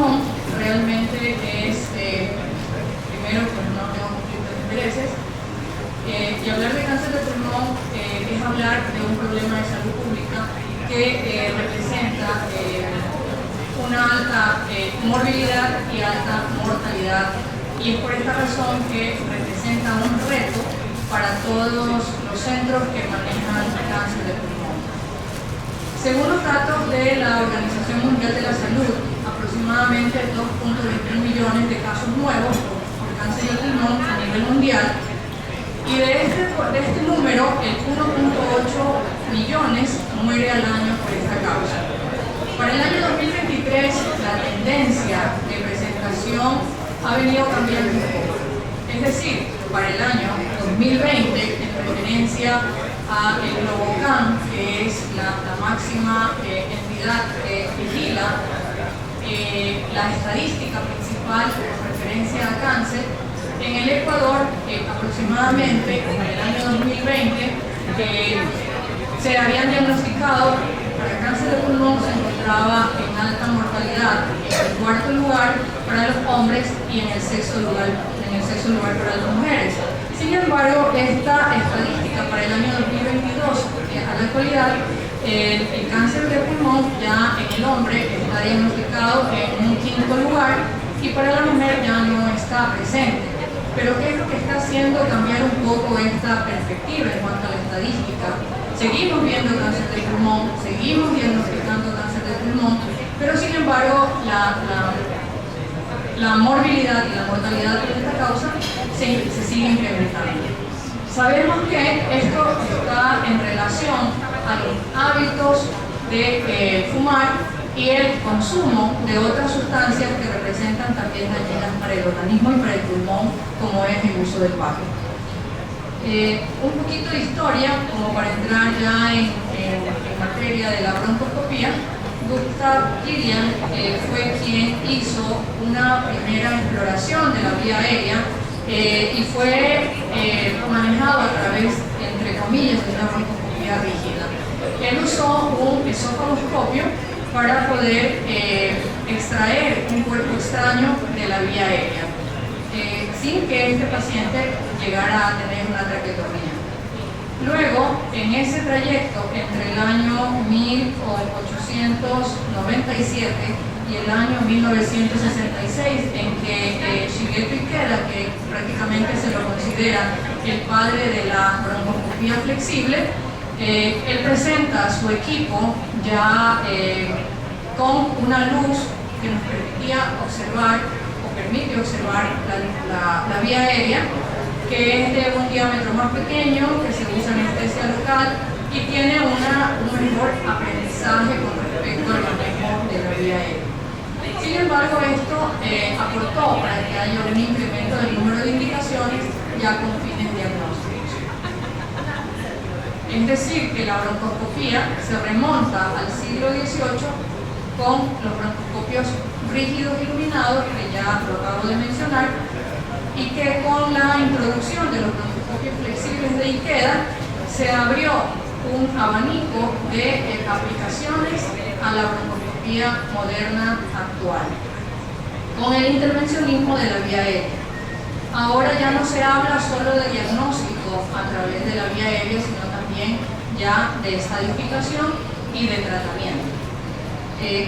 pulmón realmente es, primero, pues no tengo conflicto de intereses, y hablar de cáncer de pulmón es hablar de un problema de salud pública que representa una alta morbilidad y alta mortalidad, y es por esta razón que representa un reto para todos los centros que manejan cáncer de pulmón. Según los datos de la Organización Mundial de la Salud, aproximadamente 2.21 millones de casos nuevos por cáncer de pulmón a nivel mundial, y de este número, el 1.8 millones muere al año por esta causa. Para el año 2023, la tendencia de presentación ha venido cambiando un poco. Es decir, para el año 2020, en referencia a el Globocan, que es la máxima entidad que vigila la estadística principal con referencia a cáncer, en el Ecuador, aproximadamente en el año 2020, se habían diagnosticado para cáncer de pulmón, se encontraba en alta mortalidad en el cuarto lugar para los hombres y en el sexto lugar para las mujeres. Sin embargo, esta estadística para el año 2022, a la actualidad, el cáncer de pulmón ya en el hombre está diagnosticado en un quinto lugar y para la mujer ya no está presente. Pero ¿qué es lo que está haciendo cambiar un poco esta perspectiva en cuanto a la estadística? Seguimos viendo cáncer de pulmón, seguimos diagnosticando cáncer de pulmón, pero sin embargo la morbilidad y la mortalidad por esta causa se sigue incrementando. Sabemos que esto está en relación a los hábitos de fumar y el consumo de otras sustancias que representan también dañinas para el organismo y para el pulmón, como es el uso del tabaco. Un poquito de historia, como para entrar ya en materia de la broncoscopía. Gustav Kilian fue quien hizo una primera exploración de la vía aérea y fue manejado a través, entre comillas, de una broncoscopía rígida. Él usó un esofagoscopio para poder extraer un cuerpo extraño de la vía aérea, sin que este paciente llegara a tener una traqueotomía. Luego, en ese trayecto entre el año 1897 y el año 1966, en que Shigeto Ikeda, que prácticamente se lo considera el padre de la broncoscopía flexible, él presenta a su equipo ya con una luz que nos permitía observar o permite observar la vía aérea, que es de un diámetro más pequeño, que se usa anestesia local y tiene un mejor aprendizaje con respecto al manejo de la vía aérea. Sin embargo, esto aportó para que haya un incremento del número de indicaciones ya con fines diagnósticos. Es decir, que la broncoscopía se remonta al siglo XVIII con los broncoscopios rígidos iluminados, que ya lo acabo de mencionar, y que con la introducción de los broncoscopios flexibles de Ikeda se abrió un abanico de aplicaciones a la broncoscopía moderna actual, con el intervencionismo de la vía aérea. Ahora ya no se habla solo de diagnóstico a través de la vía aérea, sino también ya de estadificación y de tratamiento.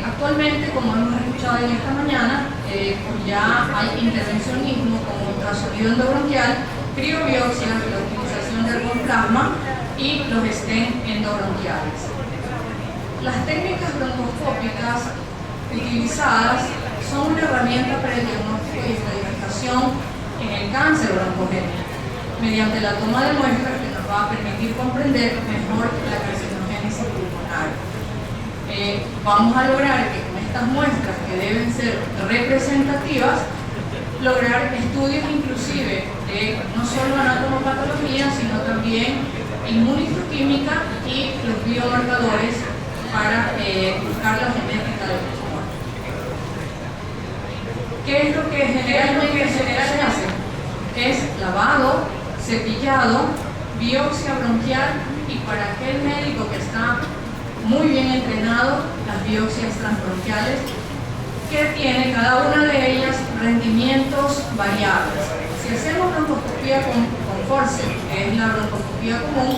Actualmente, como hemos escuchado en esta mañana, pues ya hay intervencionismo como ultrasonido endobronquial, criobiopsia, la utilización del ergoplasma y los stent endobronquiales. Las técnicas broncoscópicas utilizadas son una herramienta para el diagnóstico y estadificación en el cáncer broncogénico, mediante la toma de muestras que nos va a permitir comprender mejor la carcinogénesis pulmonar. Vamos a lograr que con estas muestras, que deben ser representativas, lograr estudios inclusive de no solo anatomopatología, sino también inmunistoquímica y los biomarcadores para buscar la genética del tumor. ¿Qué es lo que generalmente se hace? Es lavado, cepillado, biopsia bronquial, y para aquel médico que está muy bien entrenado, las biopsias transbronquiales que tiene cada una de ellas rendimientos variables. Si hacemos broncoscopía con forceps, que es la broncoscopía común,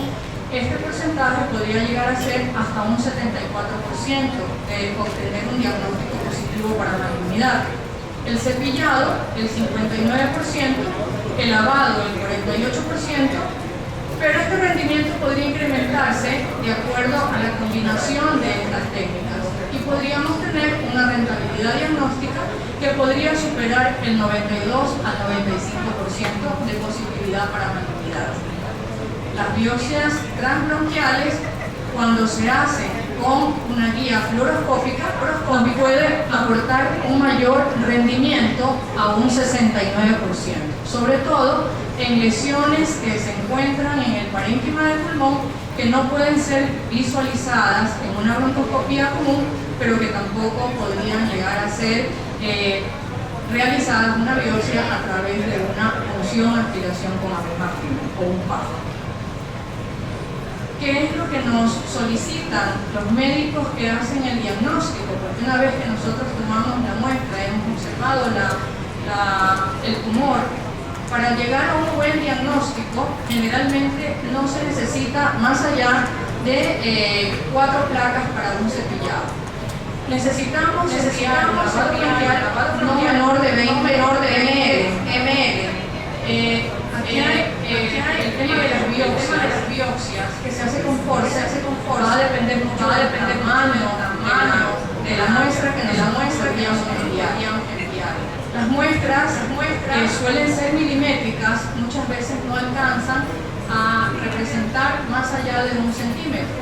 este porcentaje podría llegar a ser hasta un 74% de obtener un diagnóstico positivo para malignidad. El cepillado, el 59%, el lavado, el 48%, pero este rendimiento podría incrementarse de acuerdo a la combinación de estas técnicas y podríamos tener una rentabilidad diagnóstica que podría superar el 92 al 95% de posibilidad para malignidad. Las biopsias transbronquiales, cuando se hacen con una guía fluoroscópica, puede aportar un mayor rendimiento a un 69%, sobre todo en lesiones que se encuentran en el parénquima del pulmón que no pueden ser visualizadas en una broncoscopía común, pero que tampoco podrían llegar a ser realizadas una biopsia a través de una punción aspiración con aguja o un PAF. ¿Qué es lo que nos solicitan los médicos que hacen el diagnóstico? Porque una vez que nosotros tomamos la muestra, hemos observado el tumor, para llegar a un buen diagnóstico, generalmente no se necesita más allá de 4 placas para un cepillado. Necesitamos lavado bronquial no menor de 20 ml. Aquí hay el tema de las biopsias que se hace con forceps, va a depender mucho del tamaño de la muestra que vamos a enviar. Las muestras suelen ser milimétricas, muchas veces no alcanzan a representar más allá de 1 centímetro.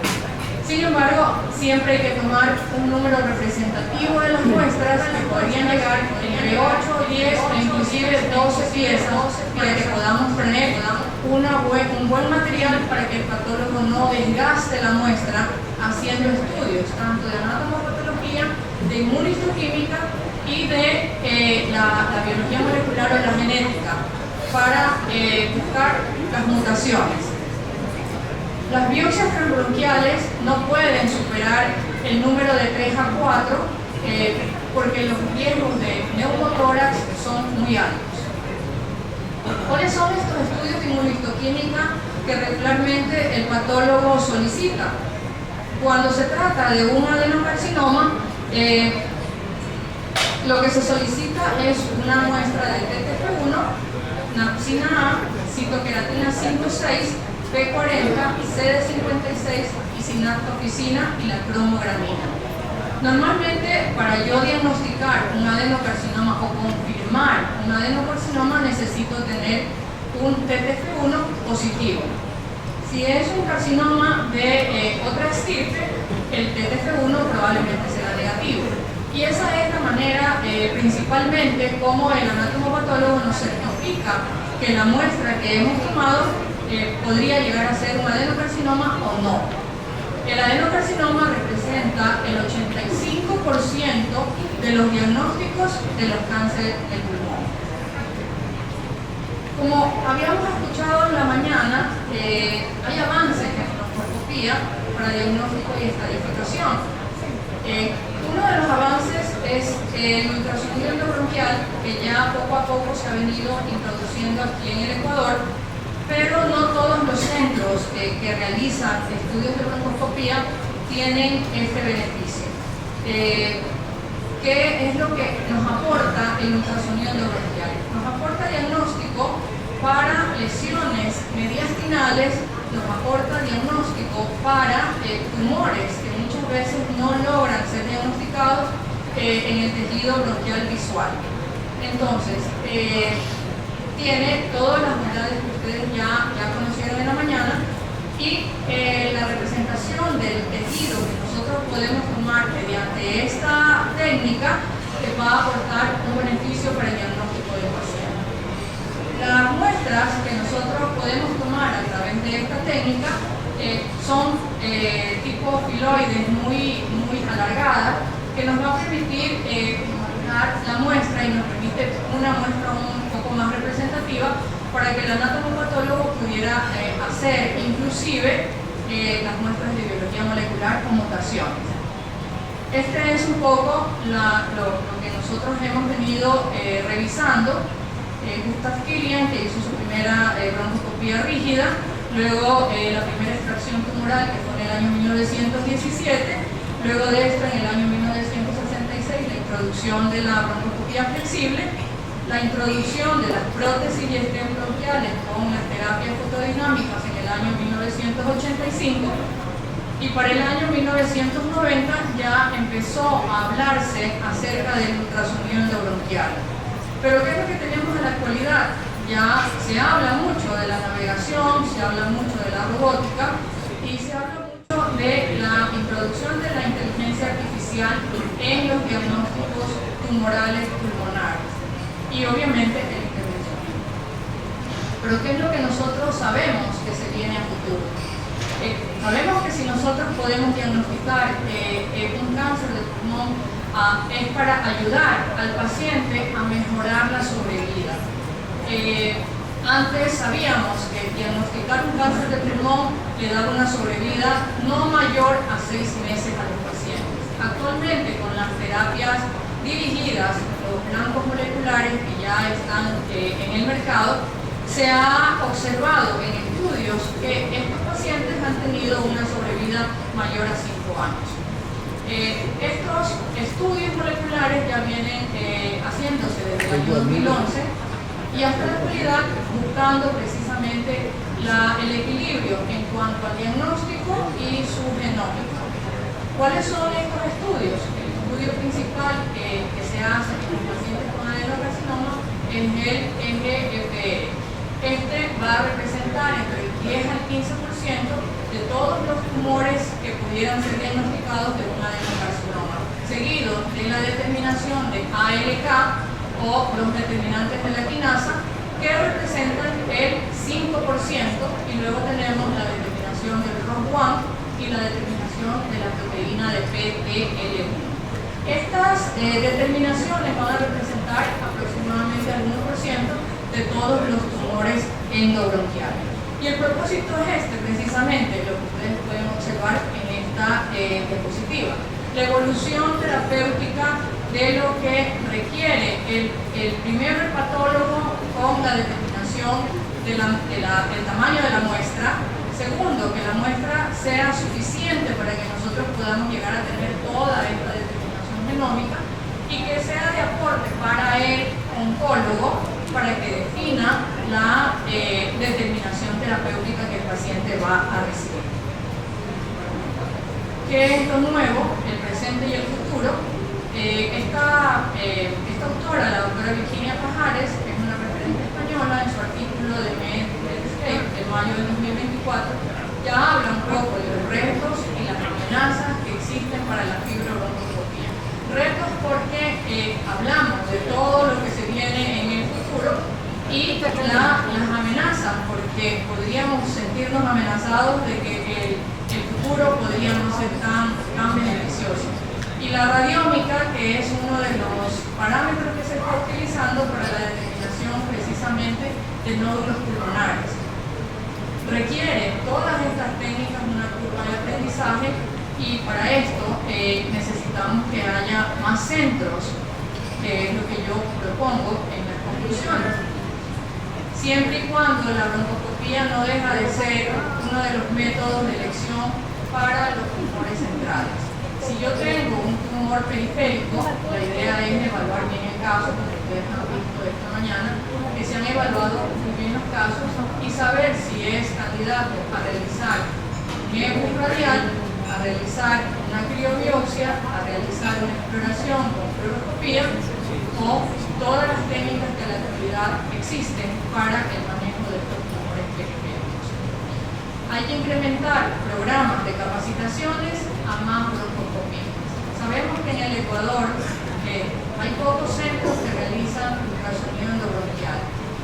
Sin embargo, siempre hay que tomar un número representativo de las muestras que podrían llegar entre 8, 10 o inclusive 12 piezas para que podamos tener un buen material para que el patólogo no desgaste la muestra haciendo estudios tanto de anatomopatología, de inmunistoquímica y de la biología molecular o la genética para buscar las mutaciones. Las biopsias transbronquiales no pueden superar el número de 3 a 4 porque los riesgos de neumotórax son muy altos. ¿Cuáles son estos estudios de inmunistoquímica que regularmente el patólogo solicita? Cuando se trata de un adenocarcinoma, lo que se solicita es una muestra de TTF1, napsina A, citoqueratina 106, P40, CD56 y sinaptofisina y la cromogramina. Normalmente, para yo diagnosticar un adenocarcinoma o confirmar un adenocarcinoma, necesito tener un TTF1 positivo. Si es un carcinoma de otra estirpe, el TTF1 probablemente será negativo. Y esa es la manera, principalmente, como el anatomopatólogo nos certifica que la muestra que hemos tomado podría llegar a ser un adenocarcinoma o no. El adenocarcinoma representa el 85% de los diagnósticos de los cánceres del pulmón. Como habíamos escuchado en la mañana, hay avances en broncoscopía para diagnóstico y estadificación. Uno de los avances es el ultrasonido endobronquial, que ya poco a poco se ha venido introduciendo aquí en el Ecuador, pero no todos los centros que realizan estudios de broncoscopía tienen este beneficio. ¿Qué es lo que nos aporta el ultrasonido endobronquial? Nos aporta diagnóstico para lesiones mediastinales, nos aporta diagnóstico para tumores que muchas veces no logran ser diagnosticados en el tejido bronquial visual. Entonces, tiene todas las bondades que ustedes ya conocieron en la mañana y la representación del tejido que nosotros podemos tomar mediante esta técnica que va a aportar un beneficio para el diagnóstico del paciente. Las muestras que nosotros podemos tomar a través de esta técnica son tipo filoides muy alargadas que nos va a permitir dar la muestra y nos permite una muestra un poco más representativa para que el anatomopatólogo pudiera hacer inclusive las muestras de biología molecular con mutaciones. Este es un poco lo que nosotros hemos venido revisando. Gustav Killian, que hizo su primera broncoscopía rígida, luego la primera extracción tumoral, que fue en el año 1917, luego de esto, en el año 1966, la introducción de la broncoscopía flexible, la introducción de las prótesis y estén bronquiales con las terapias fotodinámicas en el año 1985, y para el año 1990 ya empezó a hablarse acerca del ultrasonido endobronquial. Pero ¿qué es lo que tenemos en la actualidad? Ya se habla mucho de la navegación, se habla mucho de la robótica y se habla mucho de la introducción de la inteligencia artificial en los diagnósticos tumorales pulmonares y obviamente el intervencionismo. Pero ¿qué es lo que nosotros sabemos que se viene a futuro? Sabemos que si nosotros podemos diagnosticar un cáncer de pulmón, es para ayudar al paciente a mejorar la sobrevida. Antes sabíamos que diagnosticar un cáncer de pulmón le daba una sobrevida no mayor a 6 meses a los pacientes. Actualmente, con las terapias dirigidas, los blancos moleculares que ya están en el mercado, se ha observado en estudios que estos pacientes han tenido una sobrevida mayor a 5 años. Estos estudios moleculares ya vienen haciéndose desde el año 2011 y hasta la actualidad buscando precisamente el equilibrio en cuanto al diagnóstico y su genómica. ¿Cuáles son estos estudios? El estudio principal que se hace en los pacientes con adenocarcinoma es el NFR. Este va a representar entre el 10 al 15% de todos los tumores que pudieran ser diagnosticados de un adenocarcinoma, seguido de la determinación de ALK o los determinantes de la quinasa, que representan el 5%, y luego tenemos la determinación del ROS1 y la determinación de la proteína de PTL1. Estas determinaciones van a representar aproximadamente el 1% de todos los tumores endobronquiales. Y el propósito es precisamente, lo que ustedes pueden observar en esta diapositiva, la evolución terapéutica de lo que requiere el primer hepatólogo con la determinación del tamaño de la muestra. Segundo, que la muestra sea suficiente para que nosotros podamos llegar a tener toda esta determinación genómica y que sea de aporte para el oncólogo para que defina la determinación terapéutica que el paciente va a recibir. ¿Qué es lo nuevo, el presente y el futuro? Esta autora, la doctora Virginia Pajares, es una referente española, en su artículo de Medscape de mayo de 2024, ya habla un poco de los retos y las amenazas que existen para la fibrobroncoscopía. Retos porque hablamos de todo lo que se viene en el futuro y las amenazas porque podríamos sentirnos amenazados de que el futuro podría no ser tan beneficioso. Y la radiómica, que es uno de los parámetros que se está utilizando para la determinación precisamente de nódulos pulmonares. Requiere todas estas técnicas una curva de aprendizaje y para esto necesitamos que haya más centros, que es lo que yo propongo en las conclusiones. Siempre y cuando la broncoscopía no deja de ser uno de los métodos de elección para los tumores centrales. Si yo tengo un tumor periférico, la idea es evaluar bien el caso, como ustedes han visto esta mañana, que se han evaluado muy bien los casos y saber si es candidato a realizar un EBUS radial, a realizar una criobiopsia, a realizar una exploración con fluoroscopía o todas las técnicas que en la actualidad existen para el manejo de estos tumores periféricos. Hay que incrementar programas de capacitaciones a más broncoscopistas. Sabemos que en el Ecuador hay pocos centros que realizan ultrasonido endobronquial.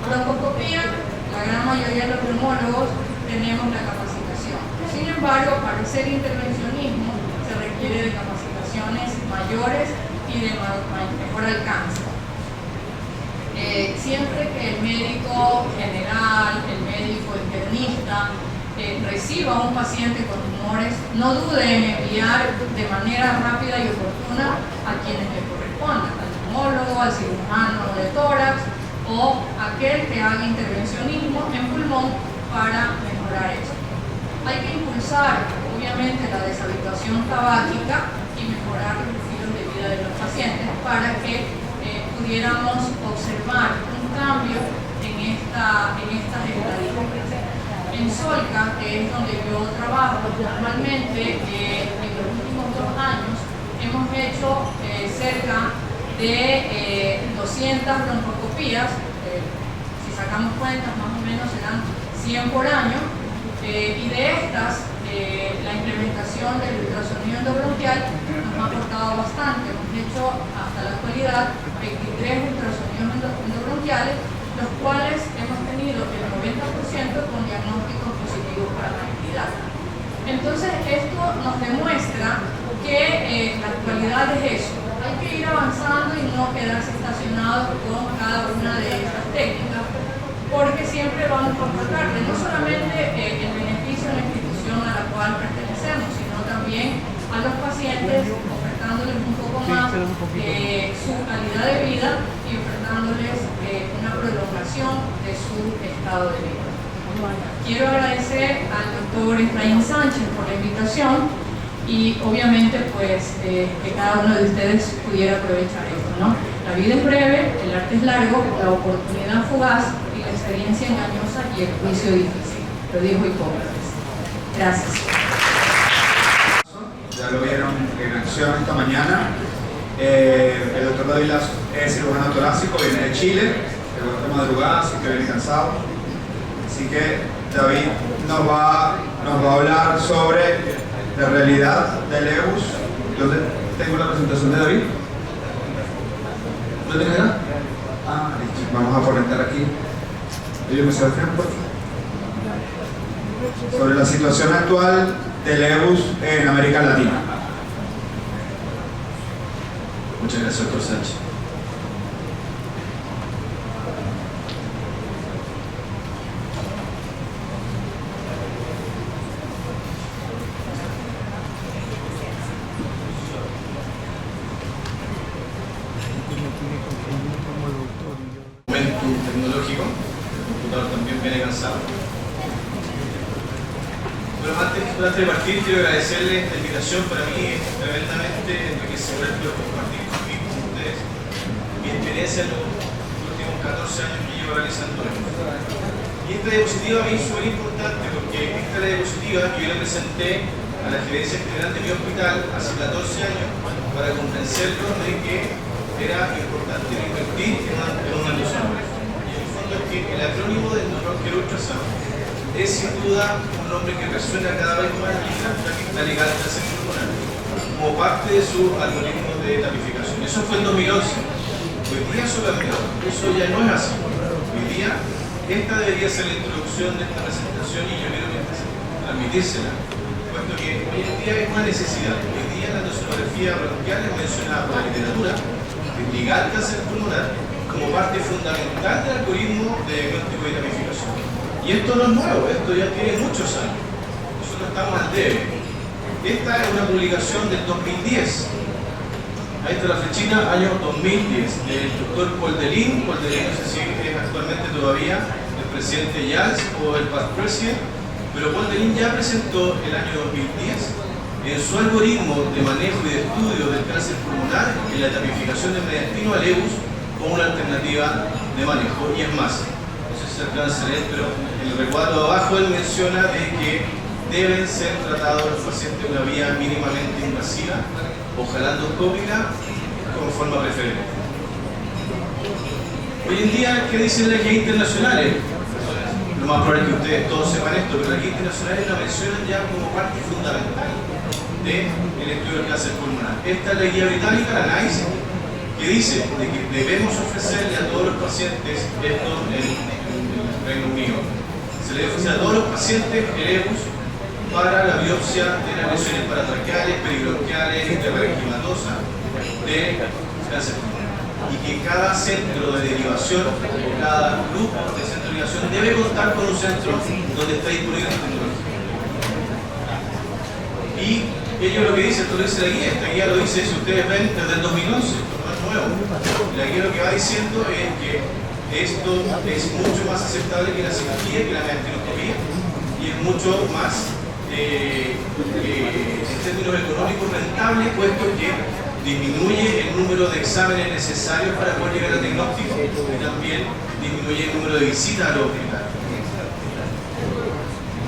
Broncoscopía, la gran mayoría de los neumólogos tenemos la capacitación. Sin embargo, para hacer intervencionismo se requiere de capacitaciones mayores y de mejor alcance. Siempre que el médico general, el médico internista, reciba a un paciente con tumores, no dude en enviar de manera rápida y oportuna a quienes le correspondan, al neumólogo, al cirujano de tórax o aquel que haga intervencionismo en pulmón para mejorar esto. Hay que impulsar, obviamente, la deshabituación tabáquica y mejorar los estilos de vida de los pacientes para que pudiéramos observar un cambio en estas estadísticas. En Solca, que es donde yo trabajo normalmente, en los últimos 2 años hemos hecho cerca de 200 broncoscopías. Si sacamos cuentas, más o menos serán 100 por año, y de estas la implementación del ultrasonido endobronquial nos ha aportado bastante. Hemos hecho hasta la actualidad 23 ultrasonidos endobronquiales, los cuales hemos tenido el 90% con diagnósticos positivos para la entidad. Entonces esto nos demuestra que la actualidad es eso. Hay que ir avanzando y no quedarse estacionados con cada una de estas técnicas, porque siempre vamos a aportarle no solamente el beneficio a la institución a la cual pertenecemos, sino también a los pacientes, ofertándoles un poco más su calidad de vida y ofertándoles una prolongación de su estado de vida. Quiero agradecer al doctor Efraín Sánchez por la invitación y obviamente pues que cada uno de ustedes pudiera aprovechar esto, ¿no? La vida es breve, el arte es largo, la oportunidad fugaz y la experiencia engañosa y el juicio difícil. Lo dijo Hipócrates. Gracias. Ya lo vieron en acción esta mañana. El doctor David Lazo es cirujano torácico, viene de Chile, llegó esta madrugada, así que viene cansado. Así que David nos va a hablar sobre la realidad del EBUS. ¿Dónde tengo la presentación de David? ¿Dónde queda? Ah, listo. Vamos a comentar aquí. Yo me Sebastián, por favor. Sobre la situación actual del EBUS en América Latina. Muchas gracias, doctor Sánchez. Momento tecnológico, el computador también viene cansado. Bueno, antes de partir, quiero agradecerles esta invitación. Para mí es tremendamente enriquecedor poder compartir conmigo con ustedes mi experiencia en los últimos 14 años que llevo realizando esto. Y esta diapositiva a mí es súper importante porque esta es la diapositiva que yo le presenté a la gerencia general de mi hospital hace 14 años para convencerlos de que era importante invertir en una endosonógrafa. Y en el fondo es que el acrónimo de Endoscopy Ultrasound es sin duda un nombre que resuena cada vez más en la práctica legal de la sección pulmonar como parte de su algoritmo de tapificación. Eso fue en 2011. Hoy día eso ya no es así. Hoy día esta debería ser la introducción de esta presentación y yo quiero transmitírsela, puesto que hoy en día es una necesidad. Hoy día la endosonografía bronquial es mencionada por la literatura de investigar cáncer pulmonar como parte fundamental del algoritmo de diagnóstico y tapificación. Y esto no es nuevo, esto ya tiene muchos años. Nosotros estamos al debe. Esta es una publicación del 2010. Ahí está la flechita, año 2010, del doctor Paul Dellin. Paul Dellin no sé si es actualmente todavía el presidente YALS o el past president, pero Paul Dellin ya presentó el año 2010 en su algoritmo de manejo y de estudio del cáncer pulmonar en la tapificación de mediastino al EBUS como una alternativa de manejo. Y es más, no sé si se alcanza a leer, pero en el recuadro de abajo él menciona de que deben ser tratados los pacientes de una vía mínimamente invasiva, ojalá endoscópica, con forma preferente. Hoy en día, ¿qué dicen las guías internacionales? Lo más probable es que ustedes todos sepan esto, pero las guías internacionales la mencionan ya como parte fundamental del estudio del cáncer pulmonar. Esta es la guía británica, la NICE, que dice de que debemos ofrecerle a todos los pacientes esto en el Reino Unido. Se le debe ofrecer a todos los pacientes el EBUS para la biopsia de las lesiones paratraqueales, peribronquiales, de parenquimatosa, de cáncer pulmonar. Y que cada centro de derivación o cada grupo de centro de investigación debe contar con un centro donde está disponible la tecnología. Y ellos lo que dicen, esto lo dice la guía, esta guía lo dice, si ustedes ven, desde el 2011, esto no es nuevo. La guía lo que va diciendo es que esto es mucho más aceptable que la cirugía, que la mediastinoscopía, y es mucho más, en términos económicos, rentable, puesto que disminuye el número de exámenes necesarios para poder llegar al diagnóstico y también disminuye el número de visitas al hospital.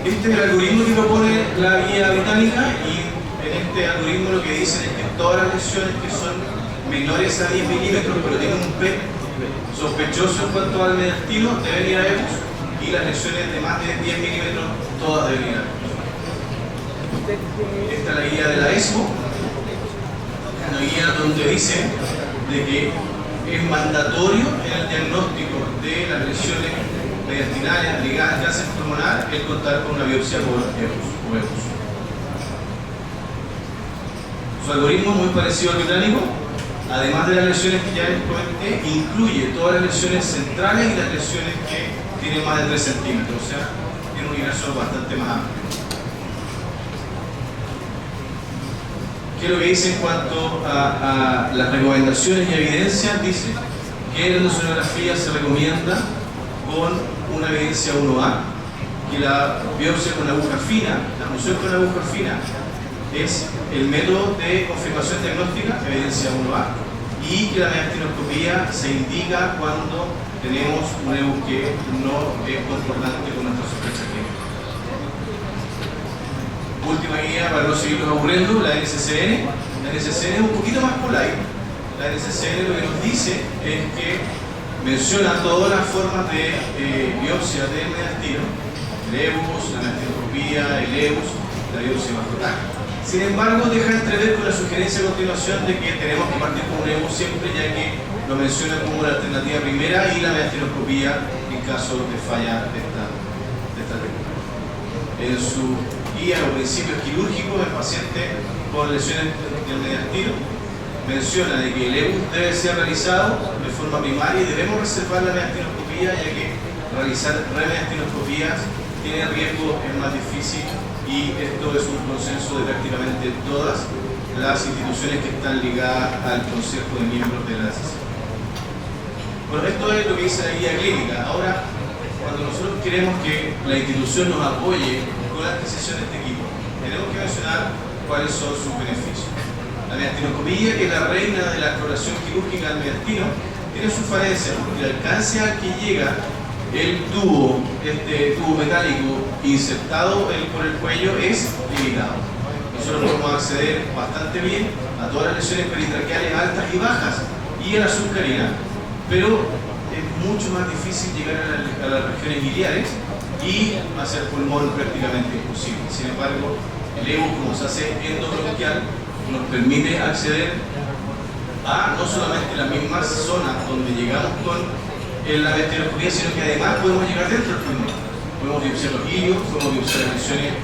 Este es el algoritmo que propone la guía británica y en este algoritmo lo que dicen es que todas las lesiones que son menores a 10 milímetros pero tienen un P sospechoso en cuanto al mediastino deben ir a EBUS y las lesiones de más de 10 milímetros todas deben ir a EBUS. Esta es la guía de la ESMO, una guía donde dice de que es mandatorio en el diagnóstico de las lesiones mediastinales ligadas al cáncer pulmonar el contar con una biopsia por EBUS. Su algoritmo es muy parecido al británico, además de las lesiones que ya les comenté, incluye todas las lesiones centrales y las lesiones que tienen más de 3 centímetros, o sea, tiene un universo bastante más amplio. ¿Qué es lo que dice en cuanto a las recomendaciones y evidencias? Dice que la endosonografía se recomienda con una evidencia 1A, que la biopsia con aguja fina, la punción con aguja fina, es el método de confirmación diagnóstica, evidencia 1A, y que la mediastinoscopía se indica cuando tenemos un EBUS que no es concordante con nuestra sospecha clínica. Última guía para no seguirlos aburriendo, la NCCN. La NCCN es un poquito más polite. La NCCN lo que nos dice es que menciona todas las formas de biopsia del mediastino, el EBUS, la mediastinoscopía, el EBUS, la biopsia macrotágica. Sin embargo, deja entrever con la sugerencia a continuación de que tenemos que partir con un EBUS siempre, ya que lo menciona como la alternativa primera y la mediastinoscopía en caso de falla de esta técnica. En su guía o principios quirúrgicos, el paciente con lesiones del mediastino menciona de que el EBUS debe ser realizado de forma primaria y debemos reservar la mediastinoscopía, ya que realizar remediastinoscopías tiene riesgo, es más difícil. Y esto es un consenso de prácticamente todas las instituciones que están ligadas al Consejo de Miembros de la SCC. Bueno, esto es lo que dice la guía clínica. Ahora, cuando nosotros queremos que la institución nos apoye con la adquisición de este equipo, tenemos que mencionar cuáles son sus beneficios. La mediastinoscopía, que es la reina de la exploración quirúrgica del mediastino, tiene sus falencias porque el alcance al que llega el tubo, este tubo metálico insertado por el cuello es limitado. Nosotros podemos acceder bastante bien a todas las lesiones peritraqueales altas y bajas y a la subcarina, pero es mucho más difícil llegar a las regiones biliares y hacer pulmón prácticamente imposible. Sin embargo, el EBUS, como se hace endobronquial, nos permite acceder a no solamente las mismas zonas donde llegamos con la mediastinoscopía, sino que además podemos llegar dentro del pulmón. Podemos biopsiar los ilios, podemos biopsiar las lesiones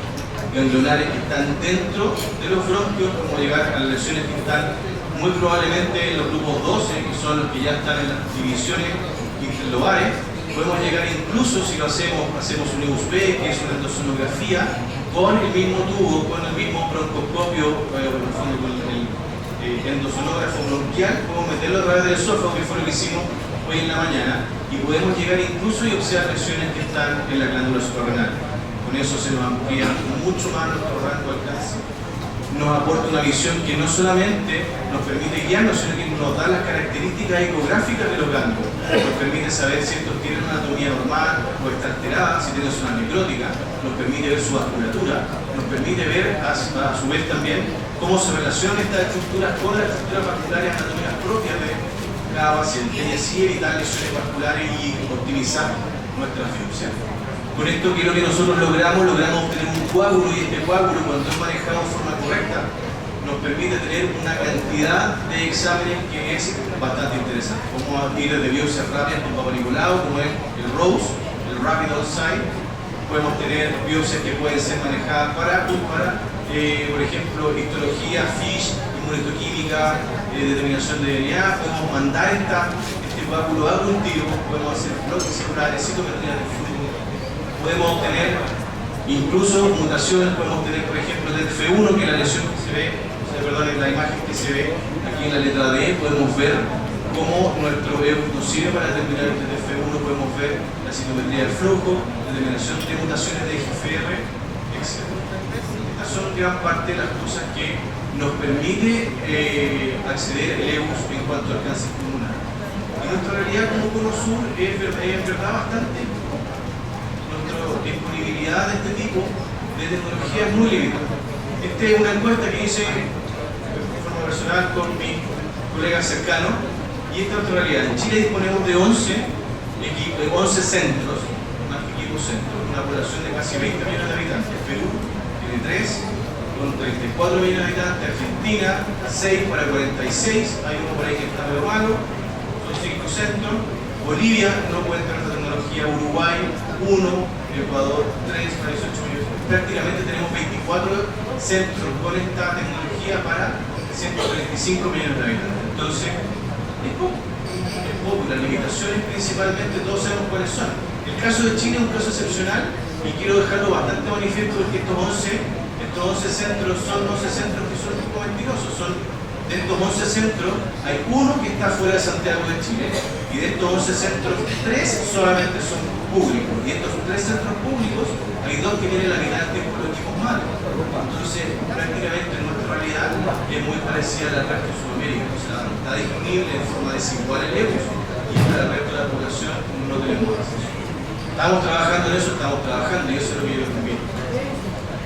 ganglionares que están dentro de los bronquios, podemos llegar a las lesiones que están muy probablemente en los grupos 12, que son los que ya están en las divisiones interlobares. Podemos llegar incluso, si lo hacemos un EBUS-B, que es una endosonografía, con el mismo tubo, con el mismo broncoscopio, con el endosonógrafo bronquial, podemos meterlo a través del esófago, que fue lo que hicimos hoy en la mañana, y podemos llegar incluso y observar lesiones que están en la glándula suprarrenal. Con eso se nos amplía mucho más nuestro rango de alcance. Nos aporta una visión que no solamente nos permite guiarnos, sino que nos da las características ecográficas de los ganglios. Nos permite saber si estos tienen una anatomía normal o está alterada, si tienen zona necrótica, nos permite ver su vasculatura, nos permite ver a su vez también cómo se relacionan estas estructuras con las estructuras vasculares anatómicas propias de cada paciente, y así evitar lesiones vasculares y optimizar nuestras biopsias. Con esto, ¿qué es lo que nosotros logramos? Logramos obtener un coágulo, y este coágulo, cuando es manejado de forma correcta, nos permite tener una cantidad de exámenes que es bastante interesante. Podemos ir desde biopsias rápidas con Papa Nicolau, como es el ROSE, el Rapid On-Site. Podemos tener biopsias que pueden ser manejadas para por ejemplo, histología, FISH, inmunohistoquímica, determinación de DNA. Podemos mandar este coágulo abruptivo, podemos hacer bloques celulares, citometría del flujo, podemos obtener incluso mutaciones, podemos obtener, por ejemplo, del F1, que es la lesión que se ve, en la imagen que se ve aquí en la letra D, podemos ver cómo nuestro EUS nos sirve para determinar el F1, podemos ver la citometría del flujo, determinación de mutaciones de GFR, etc. Estas son gran parte de las cosas que nos permite acceder el EUS en cuanto al cáncer pulmonar. Y nuestra realidad como Cono Sur es verdad bastante. Nuestra disponibilidad de este tipo de tecnología es muy limitada. Esta es una encuesta que hice de forma personal con mis colegas cercanos, y esta es nuestra realidad. En Chile disponemos de 11 centros, más que equipos centros, una población de casi 20 millones de habitantes. Perú tiene 3, con 34 millones de habitantes. Argentina 6 para 46, hay uno por ahí que está medio malo, son 5 centros. Bolivia no puede entrar esta tecnología, Uruguay 1, Ecuador 3 para 18 millones. Prácticamente tenemos 24 centros con esta tecnología para 135 millones de habitantes. Entonces, es poco. Las limitaciones principalmente todos sabemos cuáles son. El caso de Chile es un caso excepcional y quiero dejarlo bastante manifiesto porque estos 11 centros son 11 centros que son un poco mentirosos. De estos 11 centros hay uno que está fuera de Santiago de Chile, y de estos 11 centros 3 solamente son públicos, y estos 3 centros públicos hay 2 que tienen la mitad del tiempo los equipos malos. Entonces prácticamente nuestra realidad es muy parecida a la resto de Sudamérica, o sea, está disponible en forma desigual el EUS, y para el resto de la población no tenemos acceso. Estamos trabajando en eso, y eso es lo que yo les invito.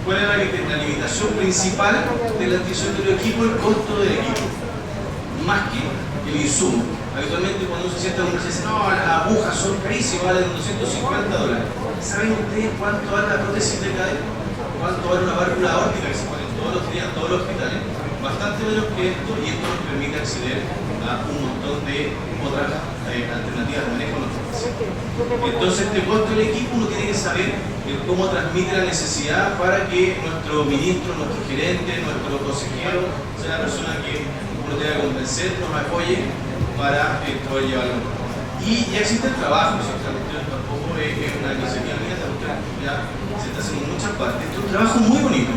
¿Cuál es la limitación principal de la adquisición del equipo? El costo del equipo, más que el insumo. Habitualmente cuando uno se sienta en un dice, no, las agujas son carísimas, valen $250. ¿Saben ustedes cuánto vale la prótesis de cadera? ¿Cuánto vale una válvula aórtica que se pone todos los días en todos los hospitales? Bastante menos que esto, y esto nos permite acceder a un montón de otras alternativas de manejo de nuestros pacientes. Entonces, este costo del equipo uno tiene que saber cómo transmite la necesidad para que nuestro ministro, nuestro gerente, nuestro consejero sea la persona que uno tenga que convencer, nos apoye para poder llevarlo. Y ya existe el trabajo, esta cuestión tampoco es una iniciativa mía, esta cuestión ya se está haciendo en muchas partes. Este es un trabajo muy bonito.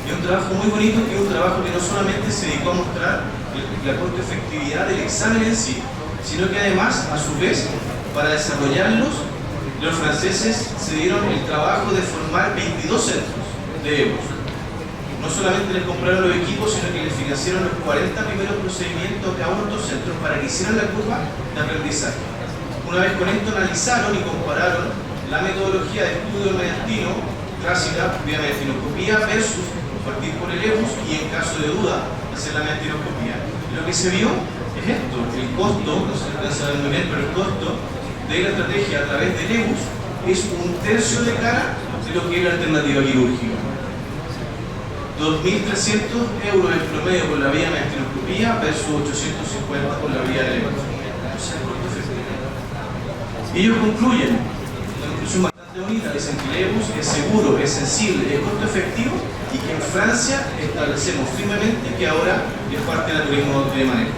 Es un trabajo muy bonito, que es un trabajo que no solamente se dedicó a mostrar la costo efectividad del examen en sí, sino que además, a su vez, para desarrollarlos, los franceses se dieron el trabajo de formar 22 centros de EUS. No solamente les compraron los equipos, sino que les financiaron los 40 primeros procedimientos a cada uno de estos centros para que hicieran la curva de aprendizaje. Una vez con esto analizaron y compararon la metodología de estudio mediastino, clásica, vía mediastinoscopía, versus partir por el EUS y, en caso de duda, hacer la mediastinoscopía. Lo que se vio es esto: el costo, no sé si saben muy bien, pero el costo de la estrategia a través del EUS es 1/3 de cara de lo que es la alternativa quirúrgica. 2.300 euros en promedio por la vía mediastinoscopía versus 850 por la vía del EUS. Ellos concluyen, una conclusión bastante bonita, dicen que el EUS es seguro, es sensible, es costo efectivo, y que en Francia establecemos firmemente que ahora es parte del turismo de manejo.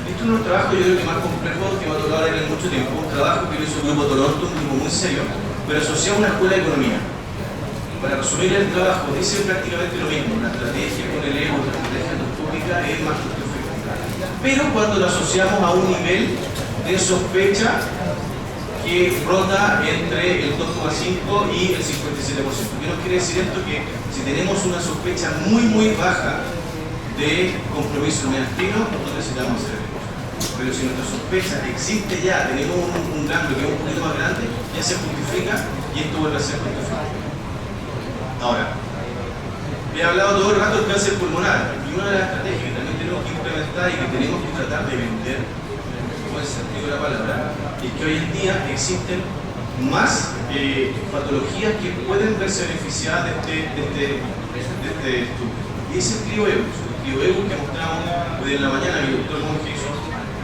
Esto es un trabajo, yo creo que más complejo, que me ha tocado ver en mucho tiempo, un trabajo que hizo el Grupo Toronto, un grupo muy serio, pero asociado a una escuela de economía. Para resumir el trabajo, dice prácticamente lo mismo: la estrategia con el EUS, la estrategia pública es más costo efectiva. Pero cuando lo asociamos a un nivel de sospecha que ronda entre el 2,5 y el 57%. ¿Qué nos quiere decir esto? Que si tenemos una sospecha muy baja de compromiso mediastino, no necesitamos hacer el EUS. Pero si nuestra sospecha existe ya, tenemos un cambio que es un poquito más grande, ya se justifica y esto vuelve a ser justificado. Ahora, he hablado todo el rato del cáncer pulmonar, y una de las estrategias que también tenemos que implementar y que tenemos que tratar de vender, como es el sentido de la palabra, es que hoy en día existen más patologías que pueden verse beneficiadas de este estudio. Y es el crioEUS. El crioEUS que mostramos hoy en la mañana, que el doctor Monge hizo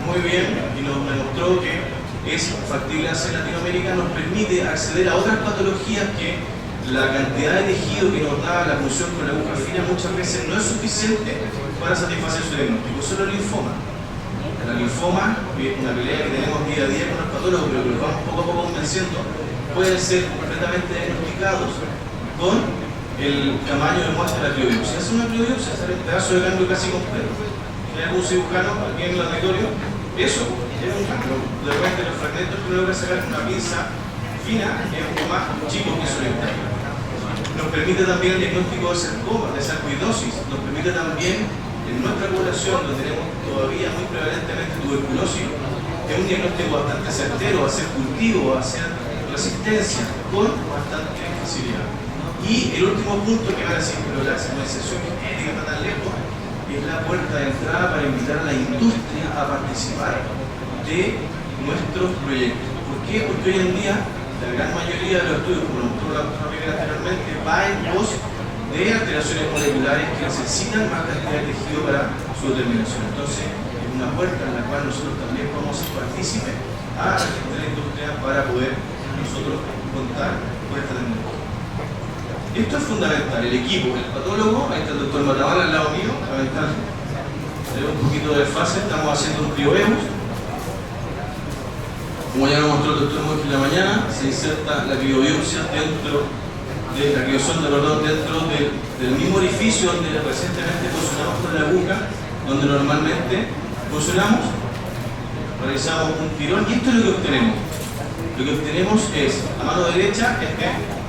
muy bien y nos demostró que es factible hacer en Latinoamérica, nos permite acceder a otras patologías que la cantidad de tejido que nos da la punción con la aguja fina muchas veces no es suficiente para satisfacer su diagnóstico. Solo el linfoma. La linfoma, una pelea que tenemos día a día con los patólogos, pero que los vamos poco a poco convenciendo, pueden ser completamente diagnosticados con el tamaño de muestra de la criobiopsia. Es una criobiopsia, sale un pedazo de ganglio casi completo. Si hay algún cirujano aquí en el laboratorio, eso es un ganglio. De repente los fragmentos que uno logra sacar con una pinza fina es un poco más chico que eso. Nos permite también el diagnóstico de sarcoma, de sarcoidosis. Nos permite también, en nuestra población, donde tenemos todavía muy prevalentemente tuberculosis, es un diagnóstico bastante certero, hacer cultivo, hacer resistencia con bastante facilidad. Y el último punto que van a decir, pero la secuenciación genética está tan lejos, es la puerta de entrada para invitar a la industria a participar de nuestros proyectos. ¿Por qué? Porque hoy en día la gran mayoría de los estudios, como lo mostró la doctora Rivera anteriormente, va en pos de alteraciones moleculares que necesitan más cantidad de tejido para su determinación. Entonces, es una puerta en la cual nosotros también podemos ser partícipes a la gente de la industria para poder nosotros contar con esta tecnología. Esto es fundamental, el equipo, el patólogo, ahí está el doctor Matabal al lado mío, lamentable, tenemos un poquito de desfase, estamos haciendo un crioemus. Como ya lo mostró el doctor Moji en la mañana, se inserta la criobiopsia dentro de la criosonda, dentro del mismo orificio donde recientemente funcionamos con la aguja, donde normalmente funcionamos, realizamos un tirón y esto es lo que obtenemos. Lo que obtenemos es, a mano derecha,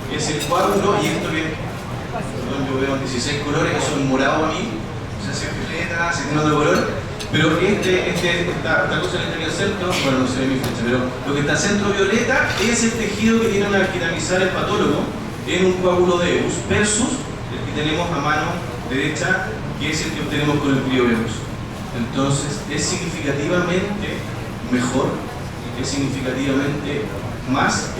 es el coágulo y esto que, perdón, yo veo 16 colores, eso es morado a mí, o sea, se violeta, se tiene otro color, pero esta cosa que está aquí al centro, bueno, no se ve mi flecha, pero lo que está al centro violeta es el tejido que tiene que analizar el patólogo en un coágulo de EUS versus el que tenemos a mano derecha, que es el que obtenemos con el crioemus. Entonces, es significativamente mejor, es significativamente más,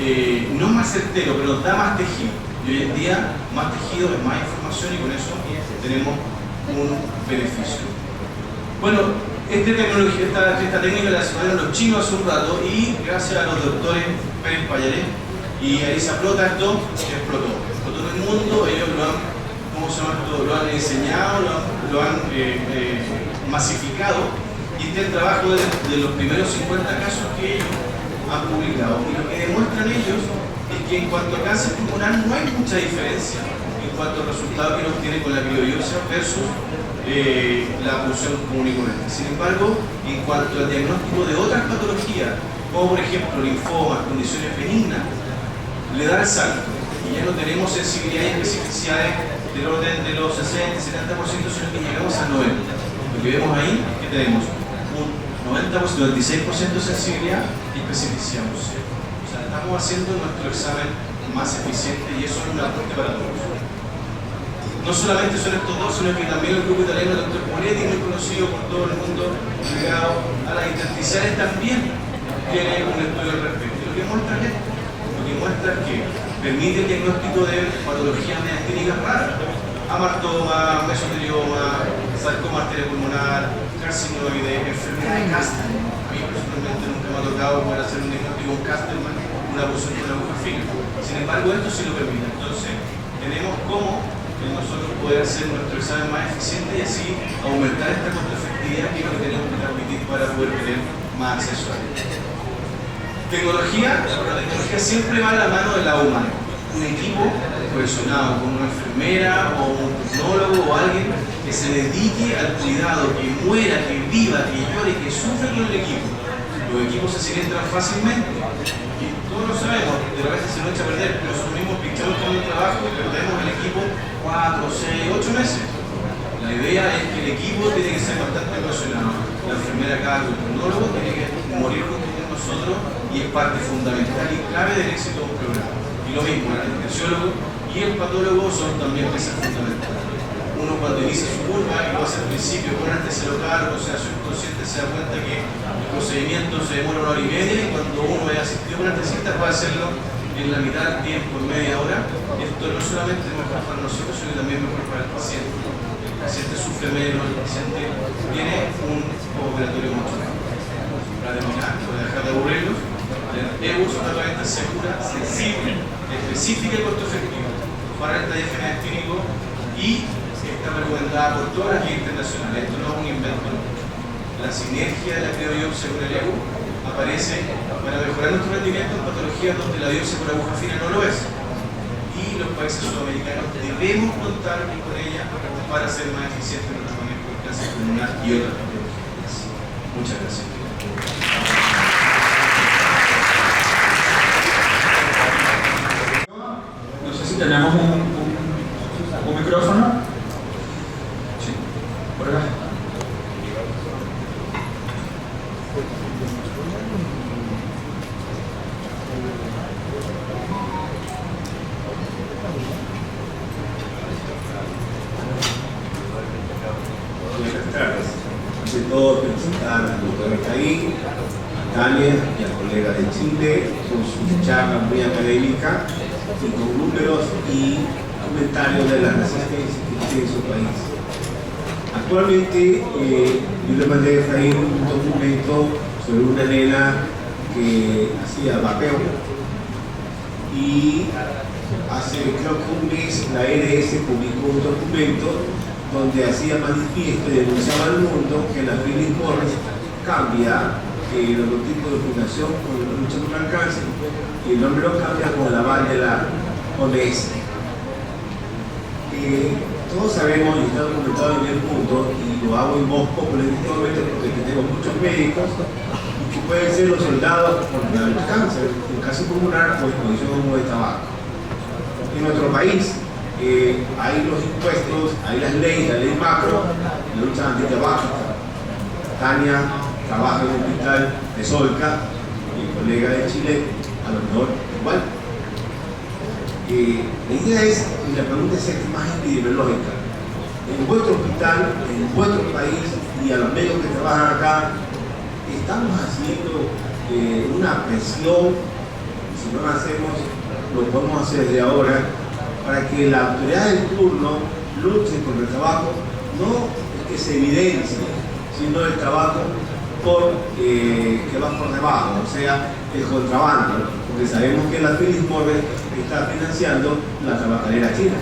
no más certero, pero nos da más tejido. Y hoy en día, más tejido es más información y con eso tenemos un beneficio. Bueno, esta técnica la desarrollaron los chinos hace un rato y gracias a los doctores Pérez Payaré y Elisa Plota esto explotó. Explotó en el mundo, ellos lo han, ¿cómo se llama esto? Lo han enseñado, lo han masificado y este es el trabajo de los primeros 50 casos que ellos han publicado. Y lo que demuestran ellos es que en cuanto a cáncer pulmonar no hay mucha diferencia en cuanto al resultado que uno obtiene con la criobiopsia versus la punción común y corriente. Sin embargo, en cuanto al diagnóstico de otras patologías, como por ejemplo linfomas, condiciones benignas, le da el salto y ya no tenemos sensibilidad y especificidades del orden de los 60-70%, sino que llegamos al 90%. Lo que vemos ahí es que tenemos un 90%, 96% de sensibilidad y especificidad 100%. O sea, estamos haciendo nuestro examen más eficiente y eso es un aporte para todos. No solamente son estos dos, sino que también el grupo italiano del Dr. Moretti, muy conocido por todo el mundo, ligado a las intersticiales, también tiene un estudio al respecto. Lo que muestra es esto. Lo que muestra es que permite el diagnóstico de patologías medias clínicas raras, amartoma, mesotelioma, sarcoma arteriopulmonar, carcinoide, enfermedad de Castleman. A mí personalmente nunca me ha tocado poder hacer un diagnóstico con Castleman, una punción con una aguja fina. Sin embargo, esto sí lo permite. Entonces, tenemos cómo nosotros poder hacer nuestro examen más eficiente y así aumentar esta costo-efectividad que es lo que tenemos que transmitir para poder tener más acceso a ella. Tecnología, la tecnología siempre va a la mano de la humana. Un equipo cohesionado con una enfermera o un tecnólogo o alguien que se dedique al cuidado, que muera, que viva, que llore, que sufra con el equipo. Los equipos se silentan fácilmente y todos lo sabemos, de repente se nos echa a perder, pero nosotros mismos pinchamos con el trabajo y perdemos el equipo 4, 6, 8 meses. La idea es que el equipo tiene que ser bastante cohesionado. La enfermera a cargo, el tecnólogo tiene que morir junto con nosotros y es parte fundamental y clave del éxito de un programa. Y lo mismo, el anestesiólogo y el patólogo son también piezas fundamentales. Uno cuando inicia su curva y lo hace al principio con anestesio local o sea, su inconsciente se da cuenta que el procedimiento se demora 1 hora y media y cuando uno es asistido por anestesista puede hacerlo en la mitad del tiempo, en media hora. Esto no solamente es mejor para nosotros, sino también mejor para el paciente. El paciente sufre menos, el paciente tiene un operatorio mucho mejor. Para terminar, para dejar de aburrirlos, EUS es una herramienta segura, sensible, específica y costo efectiva para el taller general clínico y está recomendada por todas las guías internacionales. Esto no es un invento. la sinergia de la criobiopsia con el EU aparece para mejorar nuestro rendimiento en patologías donde la biopsia por aguja fina no lo es. Y los países sudamericanos debemos contar con ella para ser más eficientes en nuestro manejo de cáncer pulmonar y otras patologías. Muchas gracias. No sé si tenemos un micrófono. Sí, por acá. Buenas tardes. Ante todo, felicitar al doctor Efraín, a Tania y al colega de Chile por su charla muy académica y con números y comentarios de la resistencia que tiene su país. Actualmente, yo le mandé a Efraín un documento sobre una nena que hacía vapeo y hace creo que un mes la EDS publicó un documento donde hacía manifiesto y denunciaba al mundo que la Philip Morris cambia el logotipo de fundación con la lucha contra el cáncer y el nombre lo cambia con el aval de la OMS. Todos sabemos, y está documentado en el mundo, y lo hago en voz políticamente porque tenemos muchos médicos que pueden ser los soldados contra el cáncer, en caso pulmonar o exposición de tabaco. En nuestro país hay los impuestos, hay las leyes, la ley macro, la lucha antitabáquica. Tania trabaja en un hospital de Solca, mi colega de Chile, a lo mejor igual. La idea es, y la pregunta es más epidemiológica. En vuestro hospital, en vuestro país y a los médicos que trabajan acá, estamos haciendo una presión, si no lo hacemos, lo podemos hacer desde ahora, para que la autoridad del turno luche contra el tabaco, no es que se evidencie, sino el tabaco que va por debajo, o sea, el contrabando, porque sabemos que la Philip Morris está financiando la tabacalera china.